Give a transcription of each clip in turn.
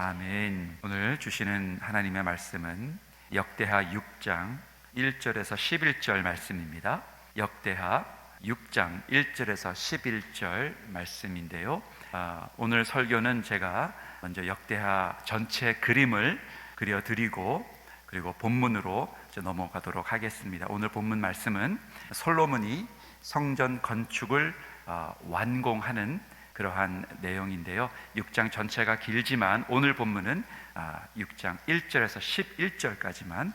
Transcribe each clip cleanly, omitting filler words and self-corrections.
아멘. 오늘 주시는 하나님의 말씀은 역대하 6장 1절에서 11절 말씀입니다. 역대하 6장 1절에서 11절 말씀인데요. 오늘 설교는 제가 먼저 역대하 전체 그림을 그려드리고 그리고 본문으로 넘어가도록 하겠습니다. 오늘 본문 말씀은 솔로몬이 성전 건축을 완공하는 그러한 내용인데요. 6장 전체가 길지만 오늘 본문은 6장 1절에서 11절까지만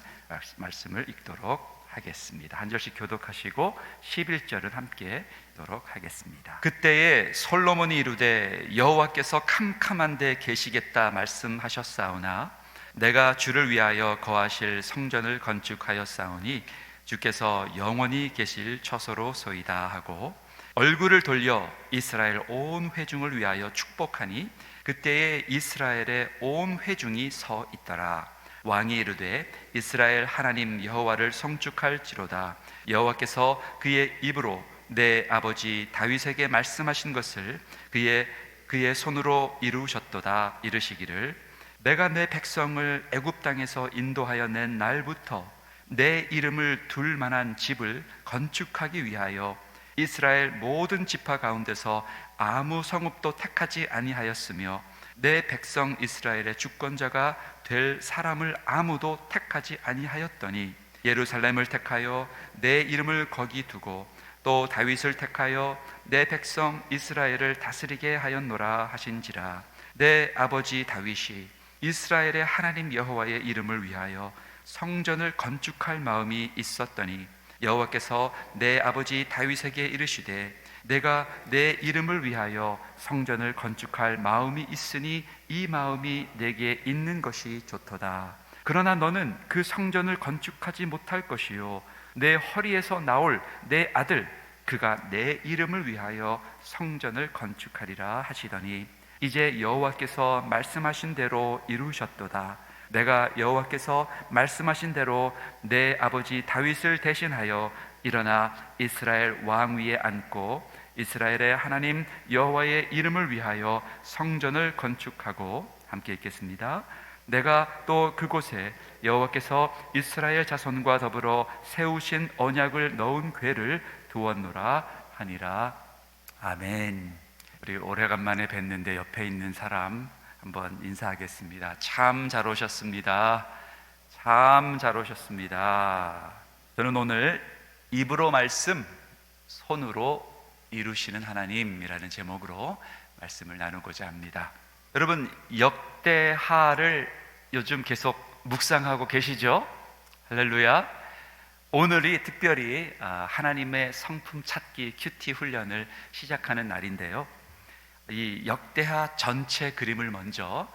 말씀을 읽도록 하겠습니다. 한 절씩 교독하시고 11절은 함께 읽도록 하겠습니다. 그때에 솔로몬이 이르되 여호와께서 캄캄한 데 계시겠다 말씀하셨사오나 내가 주를 위하여 거하실 성전을 건축하였사오니 주께서 영원히 계실 처소로소이다 하고 얼굴을 돌려 이스라엘 온 회중을 위하여 축복하니 그때에 이스라엘의 온 회중이 서 있더라. 왕이 이르되 이스라엘 하나님 여호와를 송축할지로다. 여호와께서 그의 입으로 내 아버지 다윗에게 말씀하신 것을 그의 손으로 이루셨도다. 이르시기를 내가 내 백성을 애굽 땅에서 인도하여 낸 날부터 내 이름을 둘 만한 집을 건축하기 위하여 이스라엘 모든 지파 가운데서 아무 성읍도 택하지 아니하였으며 내 백성 이스라엘의 주권자가 될 사람을 아무도 택하지 아니하였더니 예루살렘을 택하여 내 이름을 거기 두고 또 다윗을 택하여 내 백성 이스라엘을 다스리게 하였노라 하신지라. 내 아버지 다윗이 이스라엘의 하나님 여호와의 이름을 위하여 성전을 건축할 마음이 있었더니 여호와께서 내 아버지 다윗에게 이르시되 내가 내 이름을 위하여 성전을 건축할 마음이 있으니 이 마음이 내게 있는 것이 좋도다. 그러나 너는 그 성전을 건축하지 못할 것이요 내 허리에서 나올 내 아들 그가 내 이름을 위하여 성전을 건축하리라 하시더니 이제 여호와께서 말씀하신 대로 이루셨도다. 내가 여호와께서 말씀하신 대로 내 아버지 다윗을 대신하여 일어나 이스라엘 왕 위에 앉고 이스라엘의 하나님 여호와의 이름을 위하여 성전을 건축하고 함께 읽겠습니다. 내가 또 그곳에 여호와께서 이스라엘 자손과 더불어 세우신 언약을 넣은 궤를 두었노라 하니라. 아멘. 우리 오래간만에 뵀는데 옆에 있는 사람 한번 인사하겠습니다. 참 잘 오셨습니다. 참 잘 오셨습니다. 저는 오늘 입으로 말씀, 손으로 이루시는 하나님이라는 제목으로 말씀을 나누고자 합니다. 여러분, 역대하를 요즘 계속 묵상하고 계시죠? 할렐루야. 오늘이 특별히 하나님의 성품 찾기 큐티 훈련을 시작하는 날인데요. 이 역대하 전체 그림을 먼저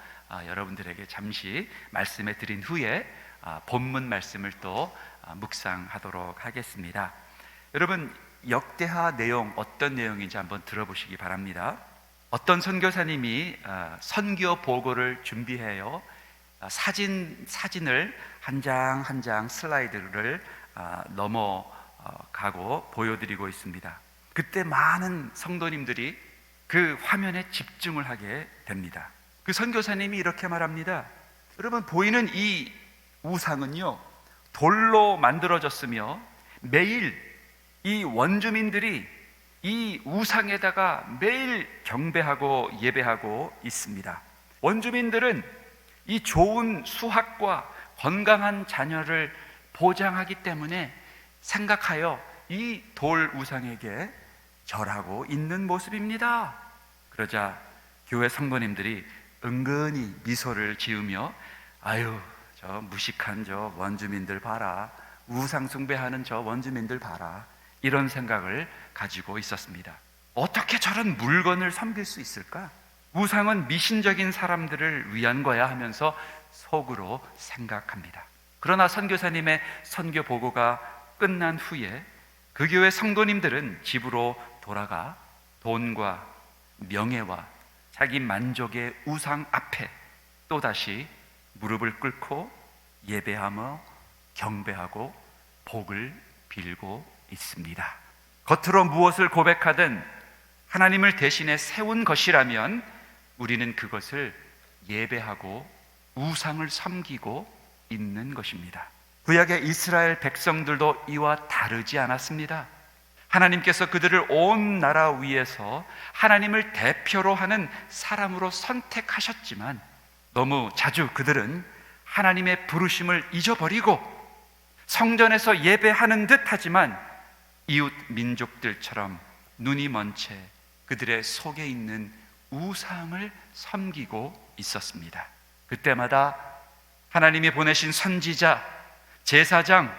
여러분들에게 잠시 말씀해 드린 후에 본문 말씀을 또 묵상하도록 하겠습니다. 여러분, 역대하 내용 어떤 내용인지 한번 들어보시기 바랍니다. 어떤 선교사님이 선교 보고를 준비해요. 사진을 한 장 한 장 슬라이드를 넘어가고 보여드리고 있습니다. 그때 많은 성도님들이 그 화면에 집중을 하게 됩니다. 그 선교사님이 이렇게 말합니다. 여러분, 보이는 이 우상은요 돌로 만들어졌으며 매일 이 원주민들이 이 우상에다가 매일 경배하고 예배하고 있습니다. 원주민들은 이 좋은 수학과 건강한 자녀를 보장하기 때문에 생각하여 이 돌 우상에게 절하고 있는 모습입니다. 그러자 교회 성도님들이 은근히 미소를 지으며 아유, 저 무식한 저 원주민들 봐라, 우상 숭배하는 저 원주민들 봐라, 이런 생각을 가지고 있었습니다. 어떻게 저런 물건을 섬길 수 있을까? 우상은 미신적인 사람들을 위한 거야 하면서 속으로 생각합니다. 그러나 선교사님의 선교 보고가 끝난 후에 그 교회 성도님들은 집으로 돌아가 돈과 명예와 자기 만족의 우상 앞에 또다시 무릎을 꿇고 예배하며 경배하고 복을 빌고 있습니다. 겉으로 무엇을 고백하든 하나님을 대신에 세운 것이라면 우리는 그것을 예배하고 우상을 섬기고 있는 것입니다. 구약의 이스라엘 백성들도 이와 다르지 않았습니다. 하나님께서 그들을 온 나라 위에서 하나님을 대표로 하는 사람으로 선택하셨지만 너무 자주 그들은 하나님의 부르심을 잊어버리고 성전에서 예배하는 듯 하지만 이웃 민족들처럼 눈이 먼 채 그들의 속에 있는 우상을 섬기고 있었습니다. 그때마다 하나님이 보내신 선지자, 제사장,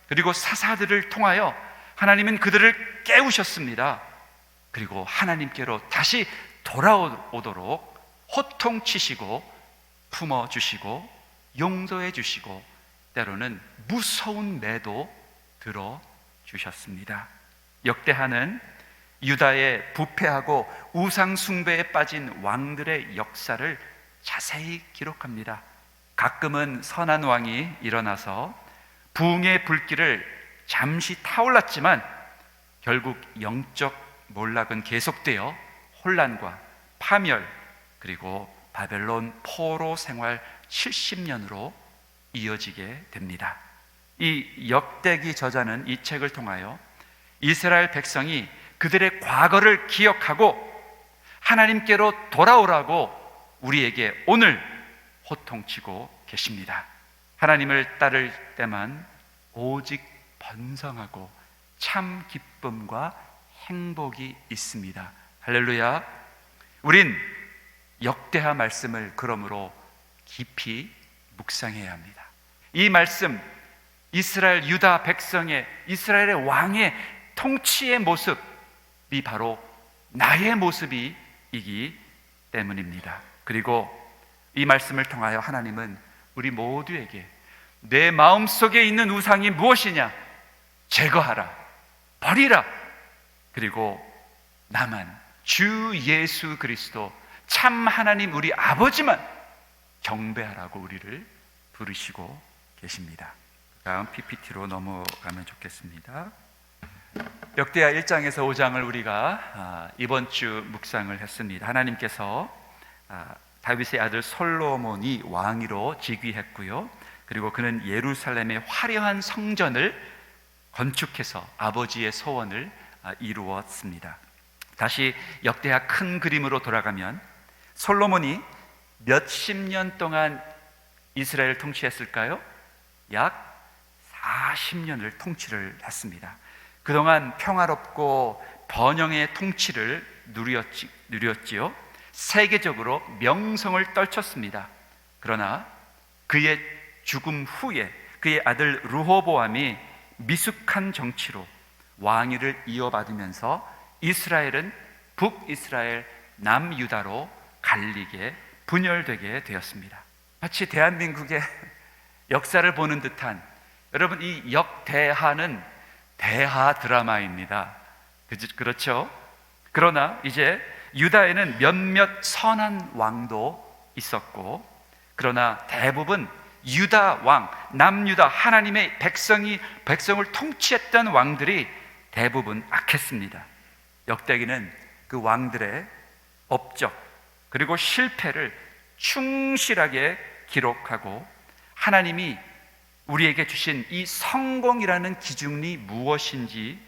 그리고 사사들을 통하여 하나님은 그들을 깨우셨습니다. 그리고 하나님께로 다시 돌아오도록 호통치시고 품어주시고 용서해 주시고 때로는 무서운 매도 들어주셨습니다. 역대하는 유다의 부패하고 우상 숭배에 빠진 왕들의 역사를 자세히 기록합니다. 가끔은 선한 왕이 일어나서 부흥의 불길을 잠시 타올랐지만 결국 영적 몰락은 계속되어 혼란과 파멸 그리고 바벨론 포로 생활 70년으로 이어지게 됩니다. 이 역대기 저자는 이 책을 통하여 이스라엘 백성이 그들의 과거를 기억하고 하나님께로 돌아오라고 우리에게 오늘 호통치고 계십니다. 하나님을 따를 때만 오직 번성하고 참 기쁨과 행복이 있습니다. 할렐루야. 우린 역대하 말씀을 그러므로 깊이 묵상해야 합니다. 이 말씀, 이스라엘 유다 백성의 이스라엘의 왕의 통치의 모습이 바로 나의 모습이기 때문입니다. 그리고 이 말씀을 통하여 하나님은 우리 모두에게 내 마음속에 있는 우상이 무엇이냐? 제거하라, 버리라. 그리고 나만 주 예수 그리스도 참 하나님 우리 아버지만 경배하라고 우리를 부르시고 계십니다. 다음 PPT로 넘어가면 좋겠습니다. 역대하 1장에서 5장을 우리가 이번 주 묵상을 했습니다. 하나님께서 다윗의 아들 솔로몬이 왕위로 즉위했고요. 그리고 그는 예루살렘의 화려한 성전을 건축해서 아버지의 소원을 이루었습니다. 다시 역대하 큰 그림으로 돌아가면 솔로몬이 몇십 년 동안 이스라엘을 통치했을까요? 약 40년을 통치를 했습니다. 그동안 평화롭고 번영의 통치를 누렸지요. 세계적으로 명성을 떨쳤습니다. 그러나 그의 죽음 후에 그의 아들 르호보암이 미숙한 정치로 왕위를 이어받으면서 이스라엘은 북이스라엘, 남유다로 갈리게 분열되게 되었습니다. 마치 대한민국의 역사를 보는 듯한, 여러분 이 역대하는 대하 드라마입니다. 그렇죠? 그러나 이제 유다에는 몇몇 선한 왕도 있었고, 그러나 대부분 유다 왕, 남유다 하나님의 백성을 통치했던 왕들이 대부분 악했습니다. 역대기는 그 왕들의 업적 그리고 실패를 충실하게 기록하고 하나님이 우리에게 주신 이 성공이라는 기준이 무엇인지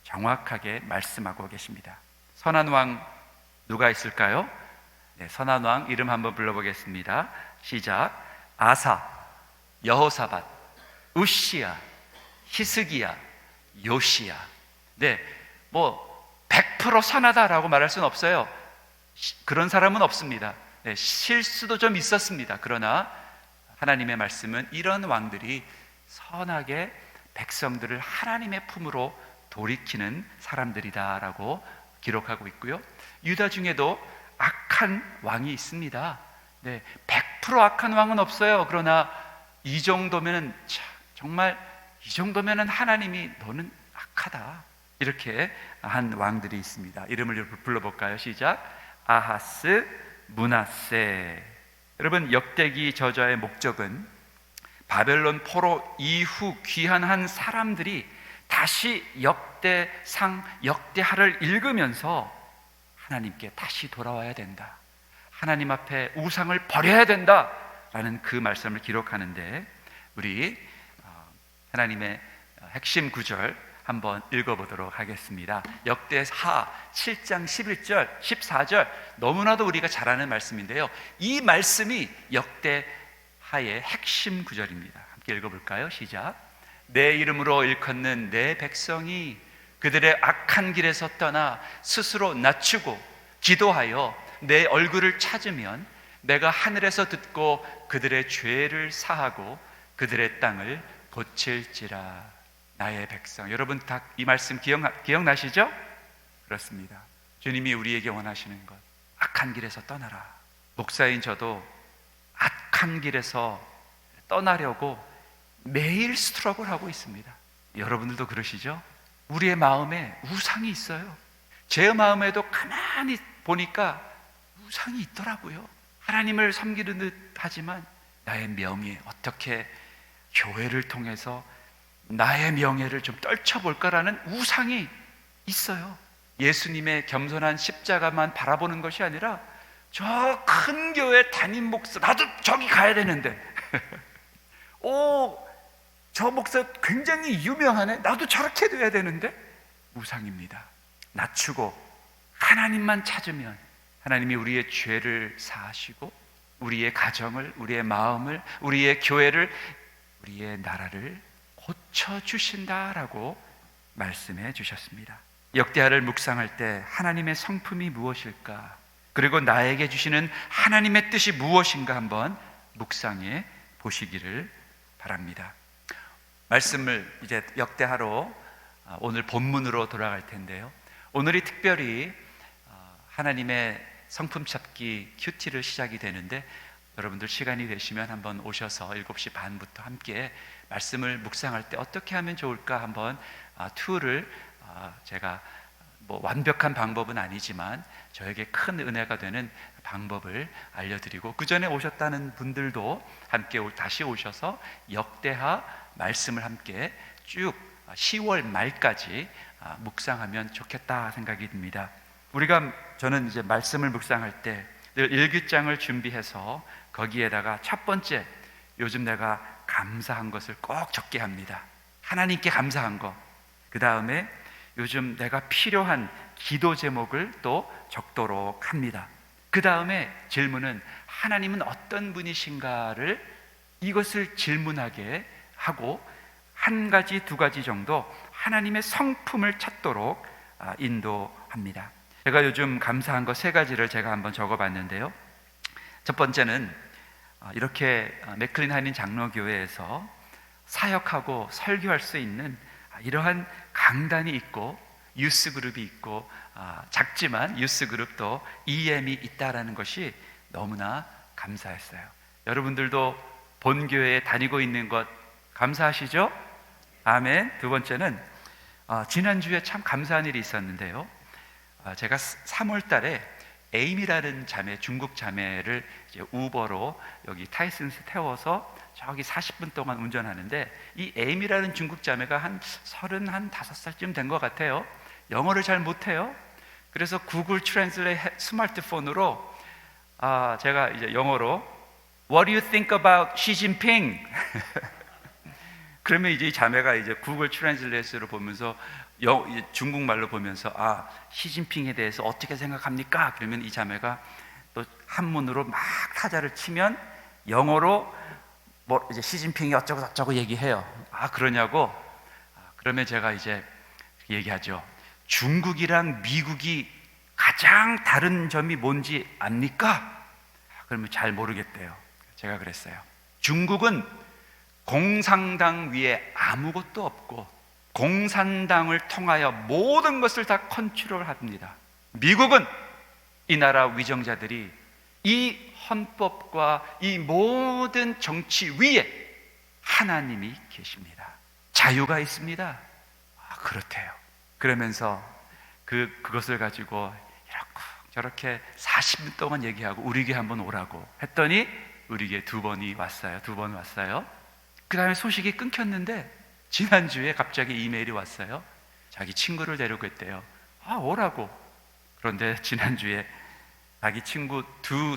정확하게 말씀하고 계십니다. 선한 왕 누가 있을까요? 네, 선한 왕 이름 한번 불러보겠습니다. 시작. 아사, 여호사밧, 우시야, 히스기야, 요시야. 네, 100% 선하다라고 말할 수는 없어요. 그런 사람은 없습니다. 네, 실수도 좀 있었습니다. 그러나 하나님의 말씀은 이런 왕들이 선하게 백성들을 하나님의 품으로 돌이키는 사람들이다라고 기록하고 있고요. 유다 중에도 악한 왕이 있습니다. 네, 100% 악한 왕은 없어요. 그러나 이 정도면은 정말 이 정도면은 하나님이 너는 악하다 이렇게 한 왕들이 있습니다. 이름을 불러볼까요? 시작. 아하스, 므낫세. 여러분 역대기 저자의 목적은 바벨론 포로 이후 귀환한 사람들이 다시 역대상, 역대하를 읽으면서 하나님께 다시 돌아와야 된다. 하나님 앞에 우상을 버려야 된다라는 그 말씀을 기록하는데, 우리 하나님의 핵심 구절 한번 읽어보도록 하겠습니다. 역대하 7장 11절 14절, 너무나도 우리가 잘 아는 말씀인데요, 이 말씀이 역대하의 핵심 구절입니다. 함께 읽어볼까요? 시작. 내 이름으로 일컫는 내 백성이 그들의 악한 길에서 떠나 스스로 낮추고 기도하여 내 얼굴을 찾으면 내가 하늘에서 듣고 그들의 죄를 사하고 그들의 땅을 고칠지라. 나의 백성, 여러분 다 이 말씀 기억나시죠? 그렇습니다. 주님이 우리에게 원하시는 것, 악한 길에서 떠나라. 목사인 저도 악한 길에서 떠나려고 매일 스트러글 하고 있습니다. 여러분들도 그러시죠? 우리의 마음에 우상이 있어요. 제 마음에도 가만히 보니까 우상이 있더라고요. 하나님을 섬기는 듯 하지만 나의 명예, 어떻게 교회를 통해서 나의 명예를 좀 떨쳐볼까라는 우상이 있어요. 예수님의 겸손한 십자가만 바라보는 것이 아니라 저 큰 교회 담임 목사, 나도 저기 가야 되는데 저 목사 굉장히 유명하네, 나도 저렇게 돼야 되는데, 우상입니다. 낮추고 하나님만 찾으면 하나님이 우리의 죄를 사하시고 우리의 가정을, 우리의 마음을, 우리의 교회를, 우리의 나라를 고쳐주신다라고 말씀해 주셨습니다. 역대하를 묵상할 때 하나님의 성품이 무엇일까, 그리고 나에게 주시는 하나님의 뜻이 무엇인가 한번 묵상해 보시기를 바랍니다. 말씀을 이제 역대하로 오늘 본문으로 돌아갈 텐데요, 오늘이 특별히 하나님의 성품 찾기 큐티를 시작이 되는데, 여러분들 시간이 되시면 한번 오셔서 7시 반부터 함께 말씀을 묵상할 때 어떻게 하면 좋을까 한번 툴을 제가 뭐 완벽한 방법은 아니지만 저에게 큰 은혜가 되는 방법을 알려드리고, 그 전에 오셨다는 분들도 함께 다시 오셔서 역대하 말씀을 함께 쭉 10월 말까지 묵상하면 좋겠다 생각이 듭니다. 저는 이제 말씀을 묵상할 때 늘 일기장을 준비해서 거기에다가 첫 번째, 요즘 내가 감사한 것을 꼭 적게 합니다. 하나님께 감사한 것. 그 다음에 요즘 내가 필요한 기도 제목을 또 적도록 합니다. 그 다음에 질문은 하나님은 어떤 분이신가를, 이것을 질문하게 하고 한 가지, 두 가지 정도 하나님의 성품을 찾도록 인도합니다. 제가 요즘 감사한 것 3가지를 제가 한번 적어봤는데요, 첫 번째는 이렇게 맥클린 한인 장로교회에서 사역하고 설교할 수 있는 이러한 강단이 있고 유스 그룹이 있고, 작지만 유스 그룹도 EM이 있다라는 것이 너무나 감사했어요. 여러분들도 본교회에 다니고 있는 것 감사하시죠? 아멘. 두 번째는 지난주에 참 감사한 일이 있었는데요, 제가 3월 달에 에임이라는 자매, 중국 자매를 이제 우버로 여기 타이슨스 태워서 저기 40분 동안 운전하는데, 이 에임이라는 중국 자매가 한 35살쯤 된 것 같아요. 영어를 잘 못해요. 그래서 구글 트랜슬레이트 스마트폰으로 제가 이제 영어로 What do you think about Xi Jinping? 그러면 이제 이 자매가 이제 구글 트랜슬레이트로 보면서 중국말로 보면서 시진핑에 대해서 어떻게 생각합니까? 그러면 이 자매가 또 한문으로 막 타자를 치면 영어로 뭐 이제 시진핑이 어쩌고 저쩌고 얘기해요. 그러냐고? 그러면 제가 이제 얘기하죠. 중국이랑 미국이 가장 다른 점이 뭔지 압니까? 그러면 잘 모르겠대요. 제가 그랬어요. 중국은 공산당 위에 아무것도 없고 공산당을 통하여 모든 것을 다 컨트롤합니다. 미국은 이 나라 위정자들이 이 헌법과 이 모든 정치 위에 하나님이 계십니다. 자유가 있습니다. 그렇대요. 그러면서 그것을 가지고 이렇게 저렇게 40분 동안 얘기하고 우리에게 한번 오라고 했더니 우리에게 2번 왔어요. 그 다음에 소식이 끊겼는데 지난주에 갑자기 이메일이 왔어요. 자기 친구를 데리고 있대요. 오라고. 그런데 지난주에 자기 친구 두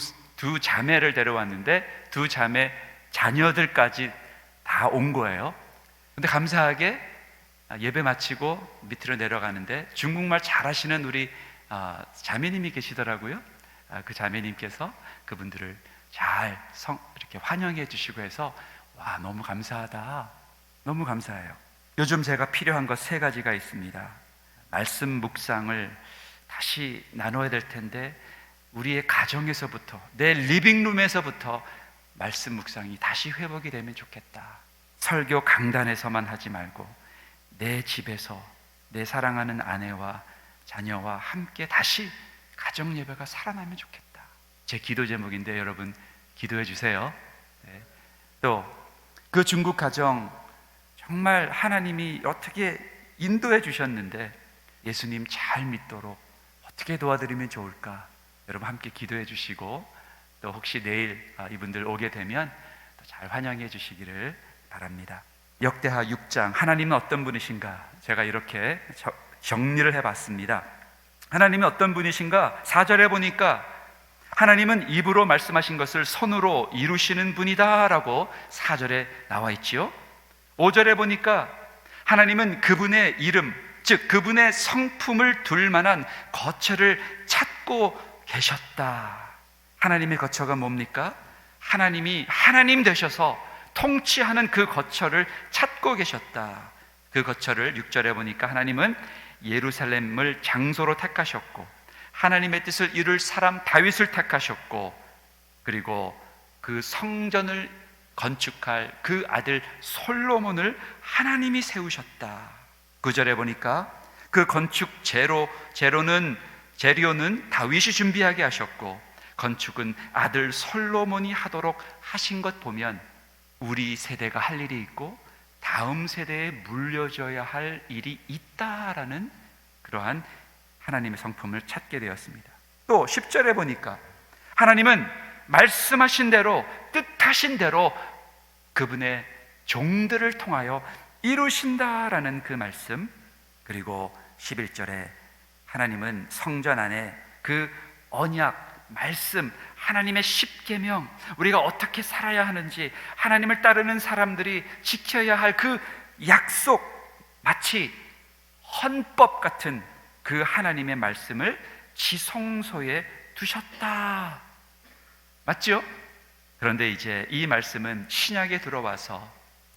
자매를 데려왔는데 두 자매 자녀들까지 다 온 거예요. 근데 감사하게 예배 마치고 밑으로 내려가는데 중국말 잘하시는 우리 자매님이 계시더라고요. 그 자매님께서 그분들을 잘 이렇게 환영해 주시고 해서 와, 너무 감사하다. 너무 감사해요. 요즘 제가 필요한 것 3가지가 있습니다. 말씀 묵상을 다시 나눠야 될 텐데 우리의 가정에서부터, 내 리빙룸에서부터 말씀 묵상이 다시 회복이 되면 좋겠다. 설교 강단에서만 하지 말고 내 집에서 내 사랑하는 아내와 자녀와 함께 다시 가정 예배가 살아나면 좋겠다. 제 기도 제목인데 여러분 기도해 주세요. 네. 또 그 중국 가정 정말 하나님이 어떻게 인도해 주셨는데 예수님 잘 믿도록 어떻게 도와드리면 좋을까? 여러분 함께 기도해 주시고 또 혹시 내일 이분들 오게 되면 또 잘 환영해 주시기를 바랍니다. 역대하 6장 하나님은 어떤 분이신가? 제가 이렇게 정리를 해봤습니다. 하나님은 어떤 분이신가? 4절에 보니까 하나님은 입으로 말씀하신 것을 손으로 이루시는 분이다 라고 4절에 나와 있지요. 5절에 보니까 하나님은 그분의 이름, 즉 그분의 성품을 둘 만한 거처를 찾고 계셨다. 하나님의 거처가 뭡니까? 하나님이 하나님 되셔서 통치하는 그 거처를 찾고 계셨다. 그 거처를 6절에 보니까 하나님은 예루살렘을 장소로 택하셨고 하나님의 뜻을 이룰 사람 다윗을 택하셨고 그리고 그 성전을 건축할 그 아들 솔로몬을 하나님이 세우셨다. 9절에 보니까 그 건축 재료는 다윗이 준비하게 하셨고 건축은 아들 솔로몬이 하도록 하신 것 보면 우리 세대가 할 일이 있고 다음 세대에 물려줘야 할 일이 있다라는 그러한 하나님의 성품을 찾게 되었습니다. 또 10절에 보니까 하나님은 말씀하신 대로 뜻하신 대로 그분의 종들을 통하여 이루신다라는 그 말씀, 그리고 11절에 하나님은 성전 안에 그 언약, 말씀, 하나님의 십계명, 우리가 어떻게 살아야 하는지, 하나님을 따르는 사람들이 지켜야 할 그 약속, 마치 헌법 같은 그 하나님의 말씀을 지성소에 두셨다. 맞죠? 그런데 이제 이 말씀은 신약에 들어와서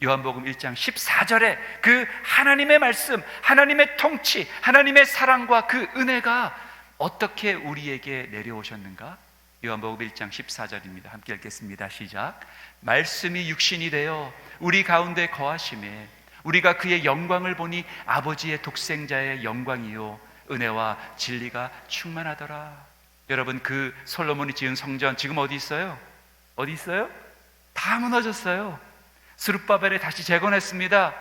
요한복음 1장 14절에 그 하나님의 말씀, 하나님의 통치, 하나님의 사랑과 그 은혜가 어떻게 우리에게 내려오셨는가? 요한복음 1장 14절입니다. 함께 읽겠습니다. 시작. 말씀이 육신이 되어 우리 가운데 거하심에 우리가 그의 영광을 보니 아버지의 독생자의 영광이요 은혜와 진리가 충만하더라. 여러분, 그 솔로몬이 지은 성전 지금 어디 있어요? 어디 있어요? 다 무너졌어요. 스룹바벨에 다시 재건했습니다.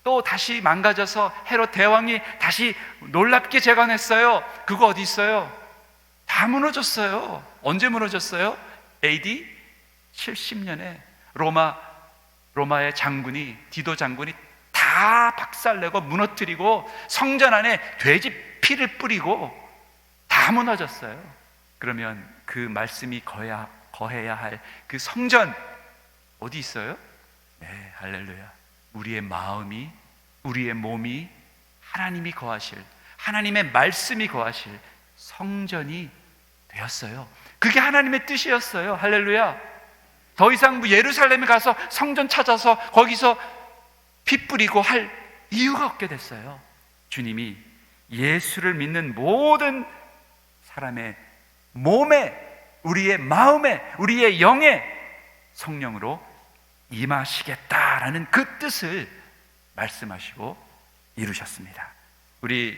또 다시 망가져서 헤롯 대왕이 다시 놀랍게 재건했어요. 그거 어디 있어요? 다 무너졌어요. 언제 무너졌어요? AD 70년에 로마의 장군이, 디도 장군이 다 박살내고 무너뜨리고 성전 안에 돼지 피를 뿌리고 다 무너졌어요. 그러면 그 말씀이 거해야 할 그 성전 어디 있어요? 네, 할렐루야. 우리의 마음이, 우리의 몸이 하나님이 거하실, 하나님의 말씀이 거하실 성전이 되었어요. 그게 하나님의 뜻이었어요. 할렐루야. 더 이상 예루살렘에 가서 성전 찾아서 거기서 피 뿌리고 할 이유가 없게 됐어요. 주님이 예수를 믿는 모든 사람의 몸에, 우리의 마음에, 우리의 영에 성령으로 임하시겠다라는 그 뜻을 말씀하시고 이루셨습니다. 우리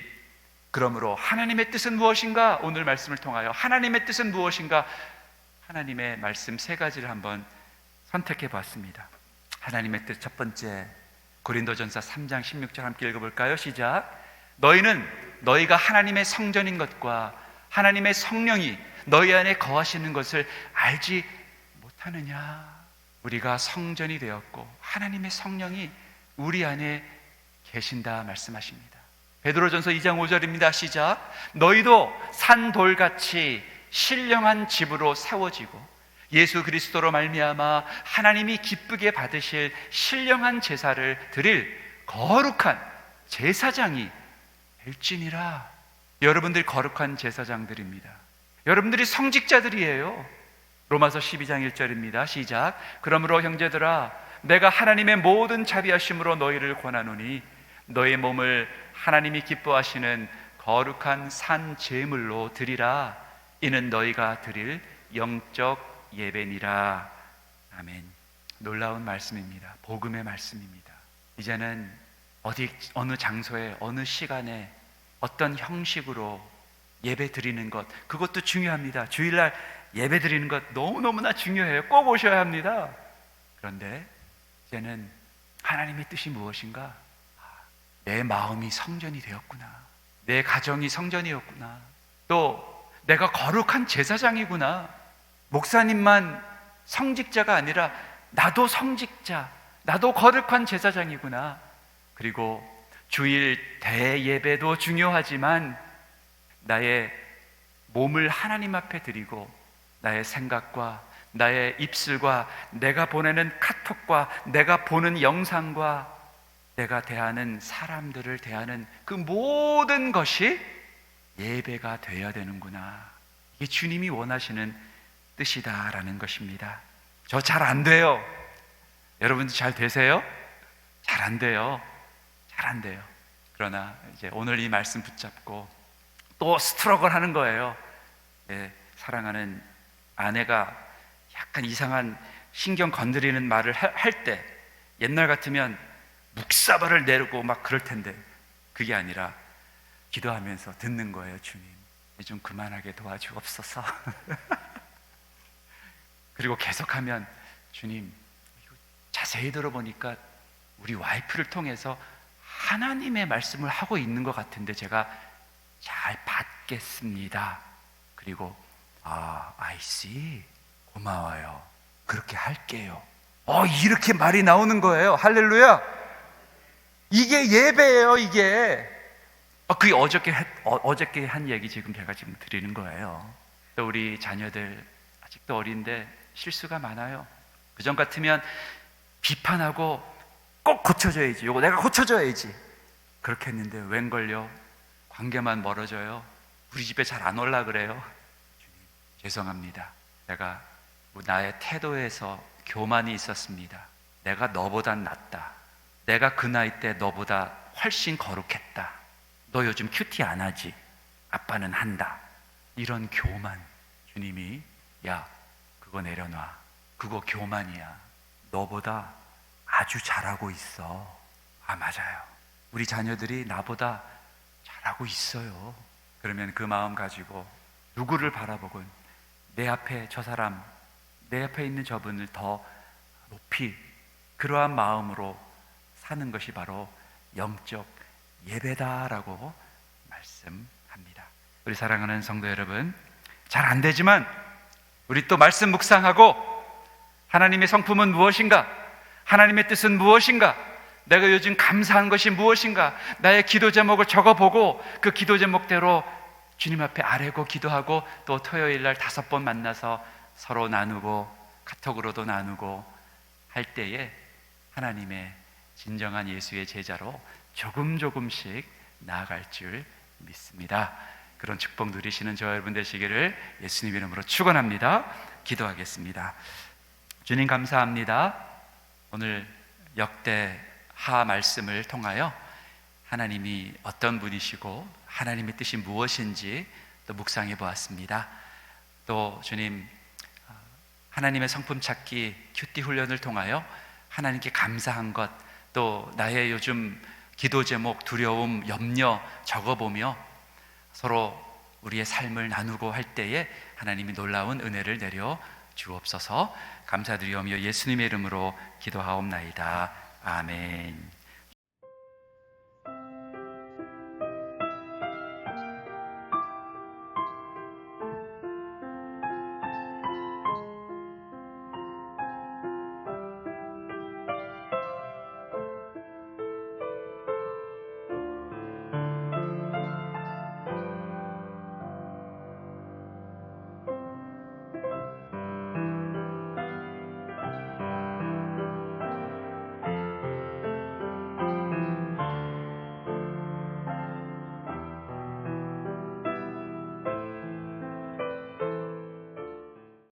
그러므로 하나님의 뜻은 무엇인가? 오늘 말씀을 통하여 하나님의 뜻은 무엇인가? 하나님의 말씀 3가지를 한번 선택해 보았습니다. 하나님의 뜻 첫 번째, 고린도전서 3장 16절 함께 읽어볼까요? 시작. 너희는 너희가 하나님의 성전인 것과 하나님의 성령이 너희 안에 거하시는 것을 알지 못하느냐? 우리가 성전이 되었고 하나님의 성령이 우리 안에 계신다 말씀하십니다. 베드로전서 2장 5절입니다. 시작. 너희도 산돌같이 신령한 집으로 세워지고 예수 그리스도로 말미암아 하나님이 기쁘게 받으실 신령한 제사를 드릴 거룩한 제사장이 될지니라. 여러분들이 거룩한 제사장들입니다. 여러분들이 성직자들이에요. 로마서 12장 1절입니다. 시작. 그러므로 형제들아, 내가 하나님의 모든 자비하심으로 너희를 권하노니 너희 몸을 하나님이 기뻐하시는 거룩한 산 제물로 드리라. 이는 너희가 드릴 영적 예배니라. 아멘. 놀라운 말씀입니다. 복음의 말씀입니다. 이제는 어느 장소에 어느 시간에 어떤 형식으로 예배 드리는 것, 그것도 중요합니다. 주일날 예배 드리는 것 너무너무나 중요해요. 꼭 오셔야 합니다. 그런데 이제는 하나님의 뜻이 무엇인가? 내 마음이 성전이 되었구나. 내 가정이 성전이었구나. 또 내가 거룩한 제사장이구나. 목사님만 성직자가 아니라 나도 성직자, 나도 거룩한 제사장이구나. 그리고 주일 대예배도 중요하지만 나의 몸을 하나님 앞에 드리고 나의 생각과 나의 입술과 내가 보내는 카톡과 내가 보는 영상과 내가 대하는 사람들을 대하는 그 모든 것이 예배가 되어야 되는구나. 이게 주님이 원하시는 뜻이다라는 것입니다. 저 잘 안 돼요. 여러분들 잘 되세요? 잘 안 돼요. 잘 안 돼요. 그러나 이제 오늘 이 말씀 붙잡고 또 스트러글 하는 거예요. 사랑하는 아내가 약간 이상한 신경 건드리는 말을 할 때 옛날 같으면 묵사발을 내리고 막 그럴 텐데 그게 아니라 기도하면서 듣는 거예요. 주님, 좀 그만하게 도와주옵소서. 그리고 계속하면 주님, 자세히 들어보니까 우리 와이프를 통해서 하나님의 말씀을 하고 있는 것 같은데 제가 잘 받겠습니다. 그리고 I see. 고마워요. 그렇게 할게요. 이렇게 말이 나오는 거예요. 할렐루야. 이게 예배예요. 이게 그게 어저께 한 얘기 지금 제가 지금 드리는 거예요. 또 우리 자녀들 아직도 어린데 실수가 많아요. 그전 같으면 비판하고 꼭 고쳐줘야지. 이거 내가 고쳐줘야지. 그렇게 했는데 웬걸요? 관계만 멀어져요. 우리 집에 잘 안 올라 그래요. 주님, 죄송합니다. 내가 나의 태도에서 교만이 있었습니다. 내가 너보단 낫다. 내가 그 나이 때 너보다 훨씬 거룩했다. 너 요즘 큐티 안 하지? 아빠는 한다. 이런 교만. 주님이 야, 그거 내려놔. 그거 교만이야. 너보다 아주 잘하고 있어. 맞아요. 우리 자녀들이 나보다 잘하고 있어요. 그러면 그 마음 가지고 누구를 바라보건 내 앞에 저 사람, 내 앞에 있는 저분을 더 높이 그러한 마음으로 사는 것이 바로 영적 예배다라고 말씀합니다. 우리 사랑하는 성도 여러분, 잘 안 되지만 우리 또 말씀 묵상하고 하나님의 성품은 무엇인가? 하나님의 뜻은 무엇인가? 내가 요즘 감사한 것이 무엇인가? 나의 기도 제목을 적어보고 그 기도 제목대로 주님 앞에 아뢰고 기도하고 또 토요일 날 5번 만나서 서로 나누고 카톡으로도 나누고 할 때에 하나님의 진정한 예수의 제자로 조금씩 나아갈 줄 믿습니다. 그런 축복 누리시는 저와 여러분 되시기를 예수님 이름으로 축원합니다. 기도하겠습니다. 주님 감사합니다. 오늘 역대하 말씀을 통하여 하나님이 어떤 분이시고 하나님의 뜻이 무엇인지 또 묵상해 보았습니다. 또 주님, 하나님의 성품 찾기 큐티 훈련을 통하여 하나님께 감사한 것, 또 나의 요즘 기도 제목, 두려움, 염려 적어보며 서로 우리의 삶을 나누고 할 때에 하나님이 놀라운 은혜를 내려 주옵소서. 감사드리오며 예수님의 이름으로 기도하옵나이다. 아멘.